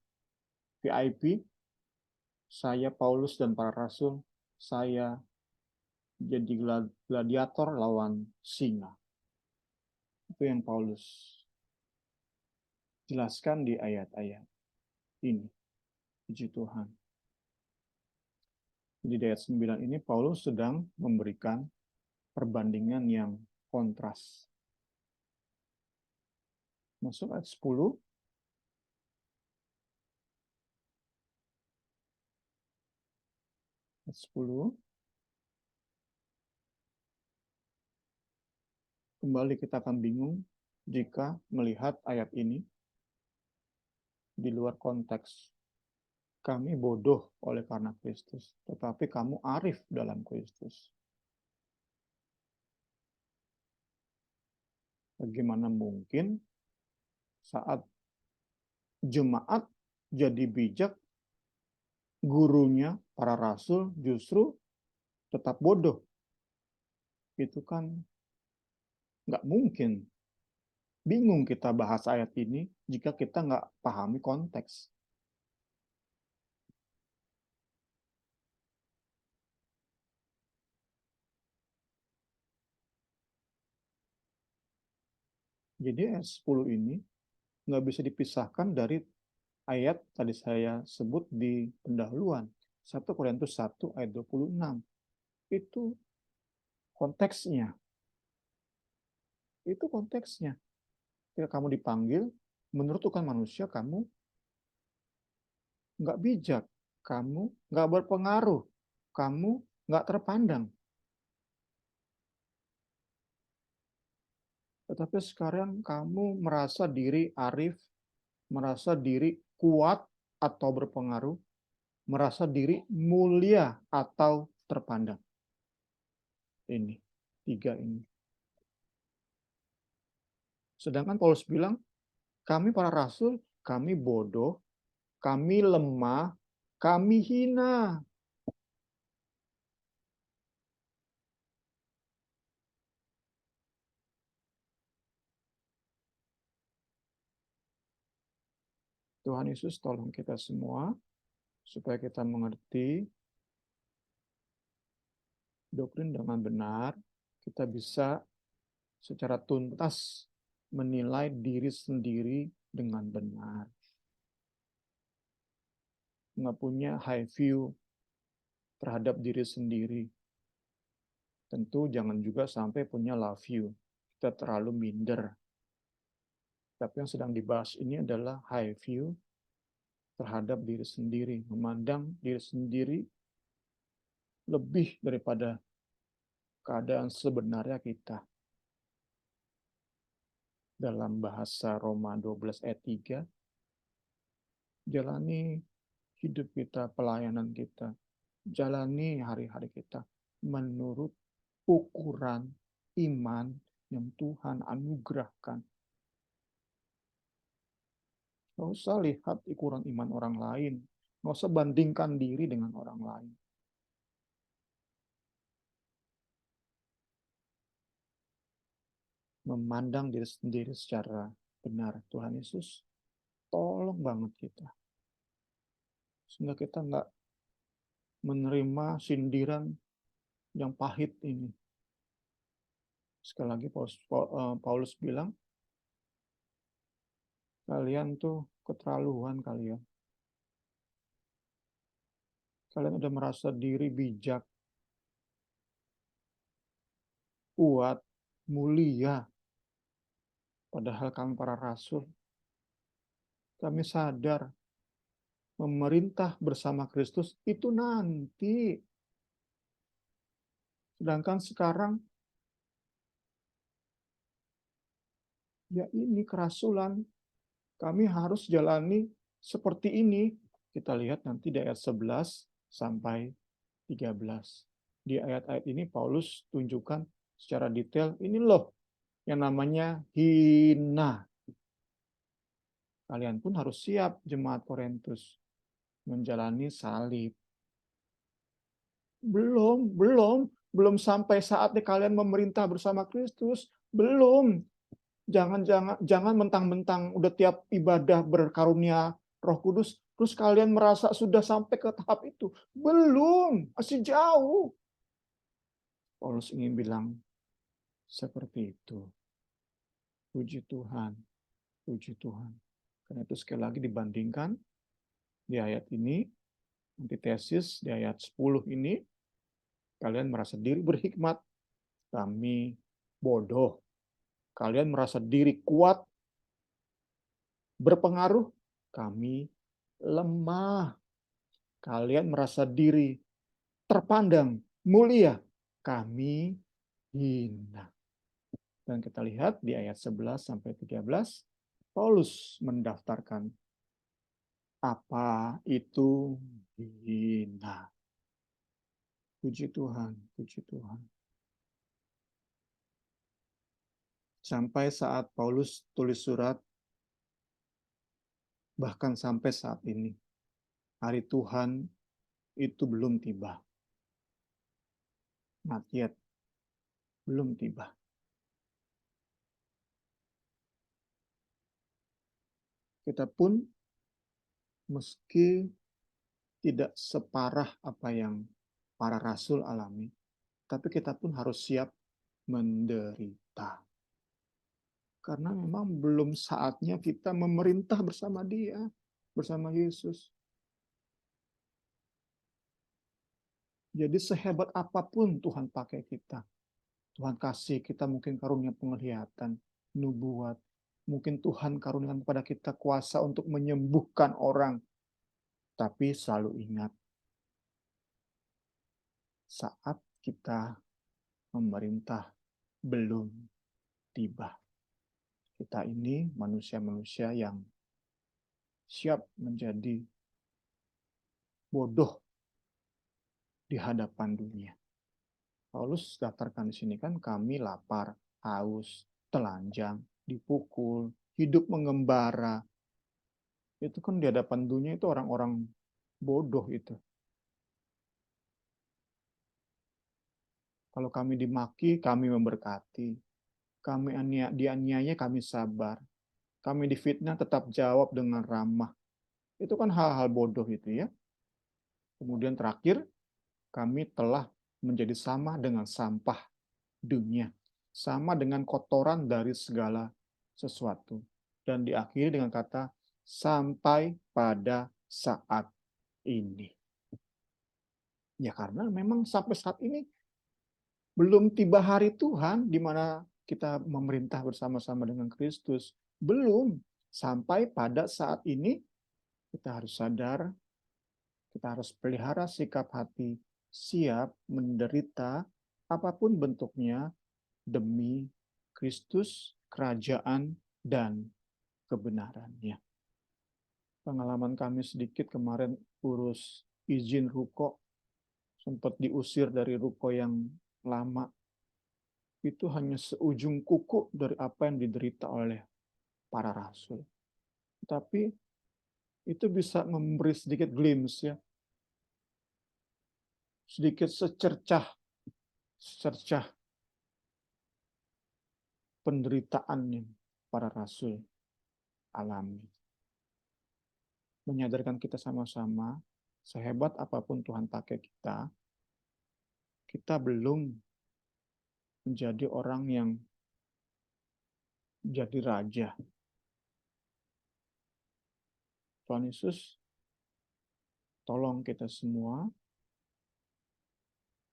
VIP, saya Paulus dan para rasul, saya jadi gladiator lawan singa. Itu yang Paulus jelaskan di ayat-ayat ini. Puji Tuhan. Di ayat 9 ini Paulus sedang memberikan perbandingan yang kontras. Masuk ayat 10. Ayat 10. Kembali kita akan bingung jika melihat ayat ini di luar konteks. Kami bodoh oleh karena Kristus, tetapi kamu arif dalam Kristus. Bagaimana mungkin saat jemaat jadi bijak, gurunya, para rasul justru tetap bodoh? Itu kan nggak mungkin. Bingung kita bahas ayat ini jika kita nggak pahami konteks. Jadi ayat 10 ini nggak bisa dipisahkan dari ayat tadi saya sebut di pendahuluan. 1 Korintus 1 ayat 26. Itu konteksnya. Itu konteksnya. Ketika kamu dipanggil, menurut hukum manusia, kamu nggak bijak. Kamu nggak berpengaruh. Kamu nggak terpandang. Tetapi sekarang kamu merasa diri arif, merasa diri kuat atau berpengaruh, merasa diri mulia atau terpandang. Ini, 3 ini. Sedangkan Paulus bilang, kami para rasul, kami bodoh, kami lemah, kami hina. Tuhan Yesus tolong kita semua supaya kita mengerti doktrin dengan benar, kita bisa secara tuntas menilai diri sendiri dengan benar. Nggak punya high view terhadap diri sendiri. Tentu jangan juga sampai punya low view. Kita terlalu minder. Tapi yang sedang dibahas ini adalah high view terhadap diri sendiri. Memandang diri sendiri lebih daripada keadaan sebenarnya kita. Dalam bahasa Roma 12 ayat 3, jalani hidup kita, pelayanan kita, jalani hari-hari kita menurut ukuran iman yang Tuhan anugerahkan. Nggak usah lihat ukuran iman orang lain. Nggak usah bandingkan diri dengan orang lain. Memandang diri sendiri secara benar. Tuhan Yesus, tolong banget kita. Sehingga kita nggak menerima sindiran yang pahit ini. Sekali lagi Paulus bilang, kalian tuh keterlaluan kalian. Kalian udah merasa diri bijak, kuat, mulia. Padahal kami para rasul, kami sadar memerintah bersama Kristus itu nanti. Sedangkan sekarang Ya ini kerasulan. Kami harus jalani seperti ini. Kita lihat nanti di ayat 11 sampai 13. Di ayat-ayat ini Paulus tunjukkan secara detail, ini loh yang namanya hina. Kalian pun harus siap, jemaat Korintus, menjalani salib. Belum sampai saatnya kalian memerintah bersama Kristus. Belum. Jangan mentang-mentang udah tiap ibadah berkarunia Roh Kudus, terus kalian merasa sudah sampai ke tahap itu. Belum, masih jauh. Paulus ingin bilang seperti itu. Puji Tuhan, puji Tuhan. Karena itu sekali lagi dibandingkan di ayat ini, antitesis di ayat 10 ini, kalian merasa diri berhikmat, kami bodoh. Kalian merasa diri kuat, berpengaruh, kami lemah. Kalian merasa diri terpandang, mulia, kami hina. Dan kita lihat di ayat 11 sampai 13, Paulus mendaftarkan apa itu hina. Puji Tuhan, puji Tuhan. Sampai saat Paulus tulis surat, bahkan sampai saat ini, hari Tuhan itu belum tiba. Not yet. Belum tiba. Kita pun meski tidak separah apa yang para rasul alami, tapi kita pun harus siap menderita. Karena memang belum saatnya kita memerintah bersama Dia, bersama Yesus. Jadi sehebat apapun Tuhan pakai kita, Tuhan kasih kita mungkin karunia penglihatan, nubuat, mungkin Tuhan karuniakan kepada kita kuasa untuk menyembuhkan orang, tapi selalu ingat, saat kita memerintah belum tiba. Kita ini manusia-manusia yang siap menjadi bodoh di hadapan dunia. Paulus daftarkan di sini kan kami lapar, haus, telanjang, dipukul, hidup mengembara. Itu kan di hadapan dunia itu orang-orang bodoh itu. Kalau kami dimaki, kami memberkati. Kami dianiaya, kami sabar. Kami difitnah, tetap jawab dengan ramah. Itu kan hal-hal bodoh itu ya. Kemudian terakhir, kami telah menjadi sama dengan sampah dunia. Sama dengan kotoran dari segala sesuatu. Dan diakhiri dengan kata, sampai pada saat ini. Ya karena memang sampai saat ini belum tiba hari Tuhan di mana kita memerintah bersama-sama dengan Kristus. Belum. Sampai pada saat ini kita harus sadar, kita harus pelihara sikap hati siap menderita apapun bentuknya demi Kristus, kerajaan, dan kebenarannya. Pengalaman kami sedikit kemarin urus izin ruko, sempat diusir dari ruko yang lama. Itu hanya seujung kuku dari apa yang diderita oleh para rasul. Tapi itu bisa memberi sedikit glimpse ya. Sedikit secercah penderitaan yang para rasul alami. Menyadarkan kita sama-sama, sehebat apapun Tuhan pakai kita, kita belum menjadi orang yang jadi raja. Tuhan Yesus, tolong kita semua.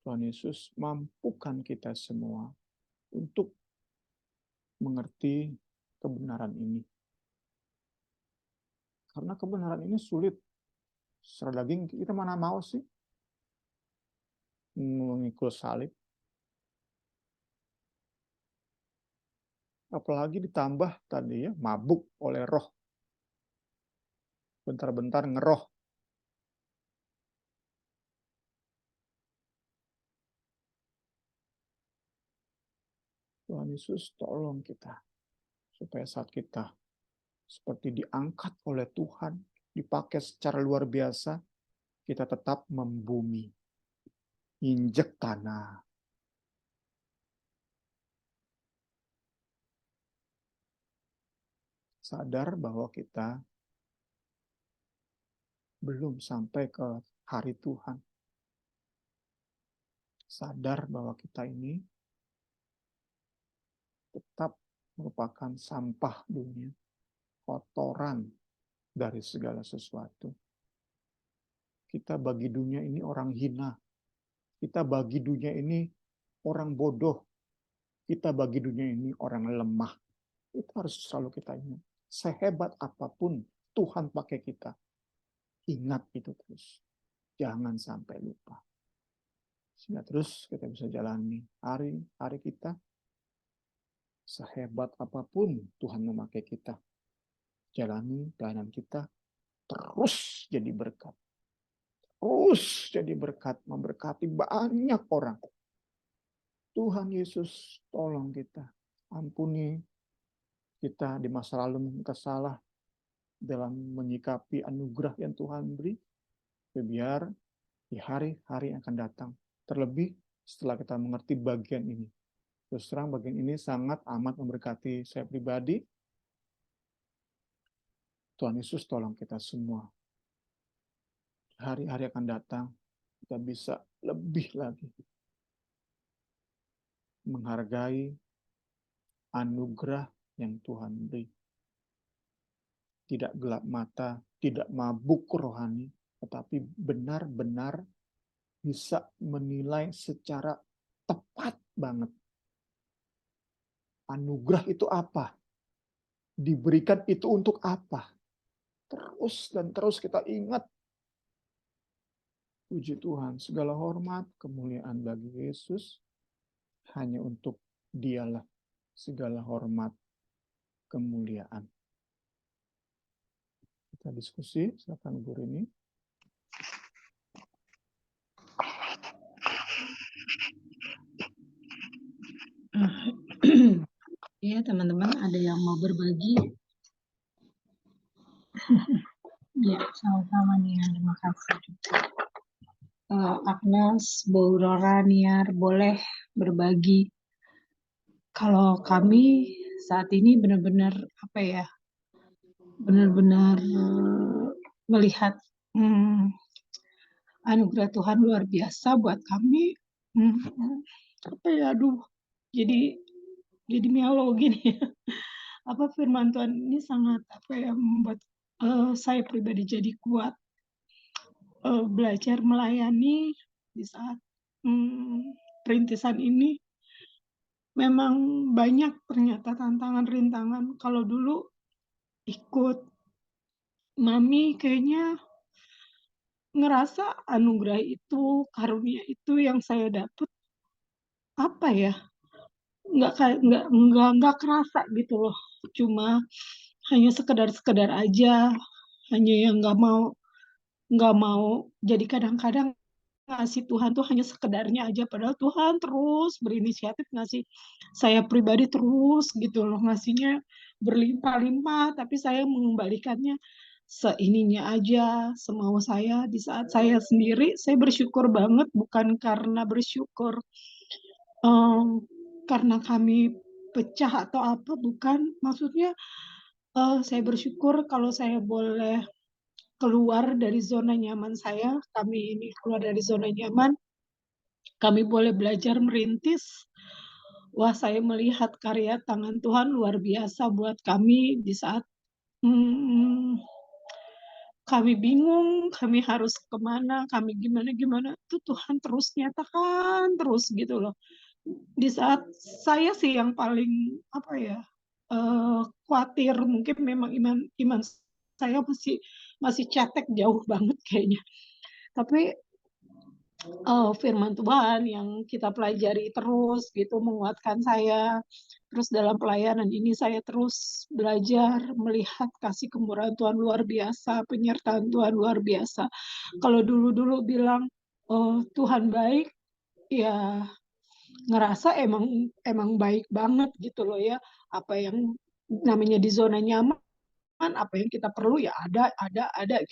Tuhan Yesus mampukan kita semua untuk mengerti kebenaran ini. Karena kebenaran ini sulit. Secara daging kita mana mau sih mengikul salib. Apalagi ditambah tadi ya, mabuk oleh roh. Bentar-bentar ngeroh. Tuhan Yesus tolong kita. Supaya saat kita seperti diangkat oleh Tuhan, dipakai secara luar biasa, kita tetap membumi, injek tanah. Sadar bahwa kita belum sampai ke hari Tuhan. Sadar bahwa kita ini tetap merupakan sampah dunia, kotoran dari segala sesuatu. Kita bagi dunia ini orang hina. Kita bagi dunia ini orang bodoh. Kita bagi dunia ini orang lemah. Itu harus selalu kita ingat. Sehebat apapun Tuhan pakai kita, ingat itu terus. Jangan sampai lupa. Sehingga terus kita bisa jalani hari-hari kita. Sehebat apapun Tuhan memakai kita. Jalani pelayanan kita terus jadi berkat. Terus jadi berkat, memberkati banyak orang. Tuhan Yesus tolong kita. Ampuni kita di masa lalu kita salah dalam menyikapi anugerah yang Tuhan beri. Biar di hari-hari yang akan datang. Terlebih setelah kita mengerti bagian ini. Terus terang bagian ini sangat amat memberkati saya pribadi. Tuhan Yesus tolong kita semua. Hari-hari akan datang, kita bisa lebih lagi menghargai anugerah yang Tuhan beri. Tidak gelap mata, tidak mabuk rohani, tetapi benar-benar bisa menilai secara tepat banget. Anugerah itu apa? Diberikan itu untuk apa? Terus dan terus kita ingat. Puji Tuhan, segala hormat, kemuliaan bagi Yesus. Hanya untuk Dialah segala hormat, kemuliaan. Kita diskusi, silakan Bu Rini. Iya teman-teman, ada yang mau berbagi? Ya, sama-sama nih, terima kasih. Agnes, Bu Rora, Niar, boleh berbagi. Kalau kami saat ini benar-benar apa ya, benar-benar melihat anugerah Tuhan luar biasa buat kami. Apa ya, aduh, jadi mialo gini. Apa firman Tuhan ini sangat apa ya membuat saya pribadi jadi kuat belajar melayani di saat perintisan ini. Memang banyak ternyata tantangan rintangan. Kalau dulu ikut Mami kayaknya ngerasa anugerah itu, karunia itu yang saya dapat apa ya? Nggak kerasa gitu loh. Cuma hanya sekedar aja, hanya yang nggak mau. Jadi kadang-kadang ngasih Tuhan tuh hanya sekedarnya aja, padahal Tuhan terus berinisiatif ngasih saya pribadi terus gitu loh, ngasihnya berlimpah-limpah, tapi saya mengembalikannya seininya aja, semau saya. Di saat saya sendiri, saya bersyukur banget, bukan karena bersyukur karena kami pecah atau apa, bukan. Maksudnya saya bersyukur kalau saya boleh keluar dari zona nyaman saya, kami ini keluar dari zona nyaman, kami boleh belajar merintis. Wah, saya melihat karya tangan Tuhan luar biasa buat kami di saat kami bingung, kami harus kemana, kami gimana, itu Tuhan terus nyatakan terus gitu loh. Di saat saya sih yang paling apa ya, khawatir, mungkin memang iman saya masih cetek jauh banget kayaknya. Tapi firman Tuhan yang kita pelajari terus gitu menguatkan saya. Terus dalam pelayanan ini saya terus belajar melihat kasih kemurahan Tuhan luar biasa, penyertaan Tuhan luar biasa. Kalau dulu-dulu bilang, oh, Tuhan baik, ya ngerasa emang baik banget gitu loh ya. Apa yang namanya di zona nyaman, apa yang kita perlu ya ada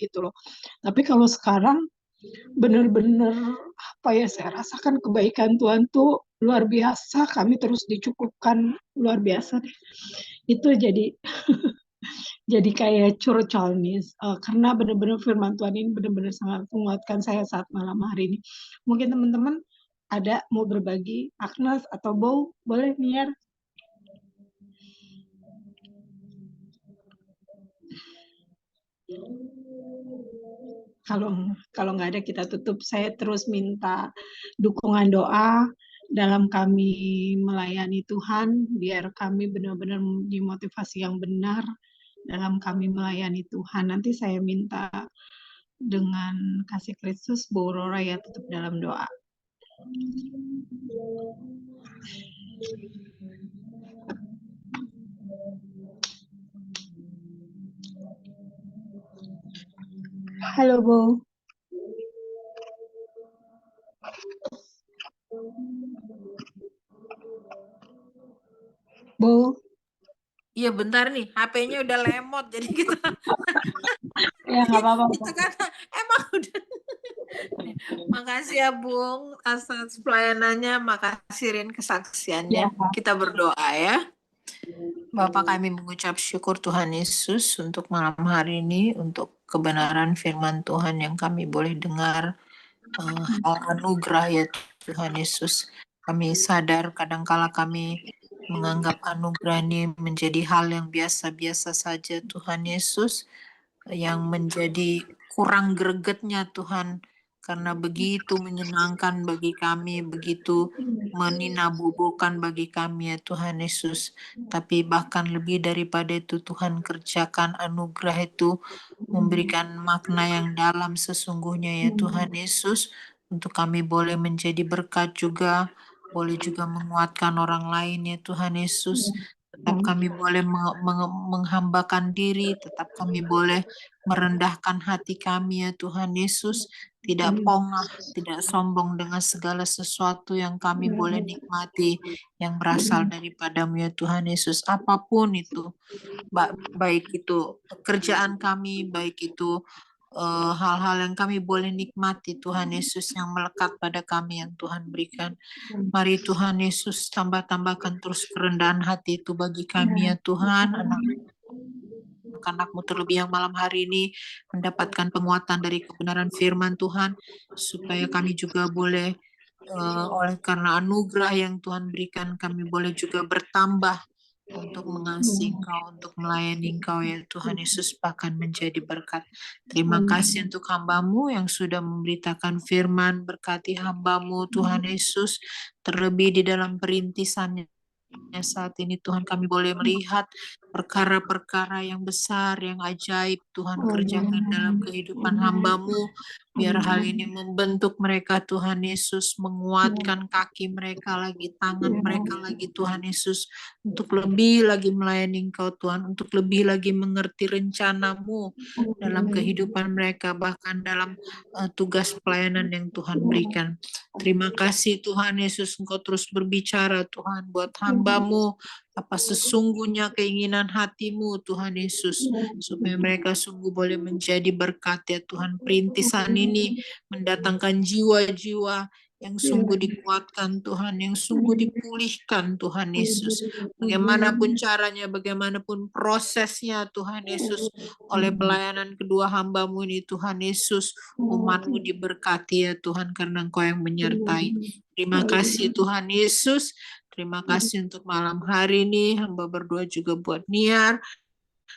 gitu loh. Tapi kalau sekarang benar-benar apa ya, saya rasakan kebaikan Tuhan tuh luar biasa, kami terus dicukupkan luar biasa deh. Itu jadi kayak curcol nih, karena benar-benar firman Tuhan ini benar-benar sangat menguatkan saya saat malam hari ini. Mungkin teman-teman ada mau berbagi, Agnes atau Bow, boleh Niar? Kalau nggak ada kita tutup. Saya terus minta dukungan doa dalam kami melayani Tuhan, biar kami benar-benar dimotivasi yang benar dalam kami melayani Tuhan. Nanti saya minta dengan kasih Kristus, Bu Rora ya tutup dalam doa. Halo Bu. Bu. Iya bentar nih, HP-nya udah lemot jadi kita. Ya nggak apa-apa. Itu kan emang udah. Makasih ya Bung atas pelayanannya, makasih Rin kesaksiannya. Ya. Kita berdoa ya. Bapak, kami mengucap syukur Tuhan Yesus untuk malam hari ini, untuk kebenaran firman Tuhan yang kami boleh dengar, hal anugerah ya Tuhan Yesus. Kami sadar kadangkala kami menganggap anugerah ini menjadi hal yang biasa-biasa saja Tuhan Yesus, yang menjadi kurang gregetnya Tuhan, karena begitu menyenangkan bagi kami, begitu meninabobokan bagi kami ya Tuhan Yesus. Tapi bahkan lebih daripada itu Tuhan, kerjakan anugerah itu memberikan makna yang dalam sesungguhnya ya Tuhan Yesus, untuk kami boleh menjadi berkat juga, boleh juga menguatkan orang lain ya Tuhan Yesus. Tetap kami boleh menghambakan diri, tetap kami boleh merendahkan hati kami ya Tuhan Yesus, tidak pongah, tidak sombong dengan segala sesuatu yang kami boleh nikmati yang berasal daripadamu ya Tuhan Yesus, apapun itu, baik itu pekerjaan kami, baik itu hal-hal yang kami boleh nikmati Tuhan Yesus yang melekat pada kami yang Tuhan berikan. Mari Tuhan Yesus tambah-tambahkan terus kerendahan hati itu bagi kami ya Tuhan, anak-anakmu terlebih yang malam hari ini mendapatkan penguatan dari kebenaran firman Tuhan, supaya kami juga boleh oleh karena anugerah yang Tuhan berikan, kami boleh juga bertambah untuk mengasihi Engkau, untuk melayani Engkau ya Tuhan Yesus, bahkan menjadi berkat. Terima kasih untuk hamba-Mu yang sudah memberitakan firman, berkati hamba-Mu Tuhan Yesus, terlebih di dalam perintisannya saat ini Tuhan, kami boleh melihat perkara-perkara yang besar, yang ajaib Tuhan kerjakan dalam kehidupan hamba-Mu. Biar hal ini membentuk mereka Tuhan Yesus, menguatkan kaki mereka lagi, tangan mereka lagi Tuhan Yesus, untuk lebih lagi melayani Engkau Tuhan, untuk lebih lagi mengerti rencana-Mu dalam kehidupan mereka, bahkan dalam tugas pelayanan yang Tuhan berikan. Terima kasih Tuhan Yesus, Engkau terus berbicara Tuhan buat hamba-Mu, apa sesungguhnya keinginan hati-Mu Tuhan Yesus, supaya mereka sungguh boleh menjadi berkat ya Tuhan. Perintisan ini mendatangkan jiwa-jiwa yang sungguh dikuatkan Tuhan, yang sungguh dipulihkan Tuhan Yesus. Bagaimanapun caranya, bagaimanapun prosesnya Tuhan Yesus, oleh pelayanan kedua hamba-Mu ini Tuhan Yesus, umat-Mu diberkati ya Tuhan, karena Engkau yang menyertai. Terima kasih Tuhan Yesus. Terima kasih untuk malam hari ini. Hamba berdoa juga buat Niar,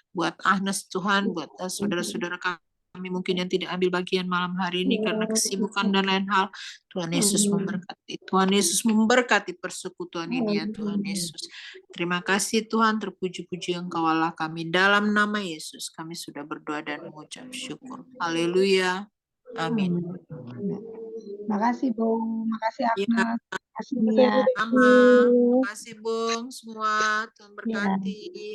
buat Agnes Tuhan, buat saudara-saudara kami mungkin yang tidak ambil bagian malam hari ini karena kesibukan dan lain hal. Tuhan Yesus memberkati. Tuhan Yesus memberkati persekutuan ini ya Tuhan Yesus. Terima kasih Tuhan, terpuji-puji Engkau Allah kami. Dalam nama Yesus kami sudah berdoa dan mengucap syukur. Haleluya. Amin. Makasih, Bung. Makasih, Ya, Agnes. Makasih, Terima Nia. kasih, Bu sama. Desi. Terima kasih, Bung, semua. Tuhan Ya. berkati.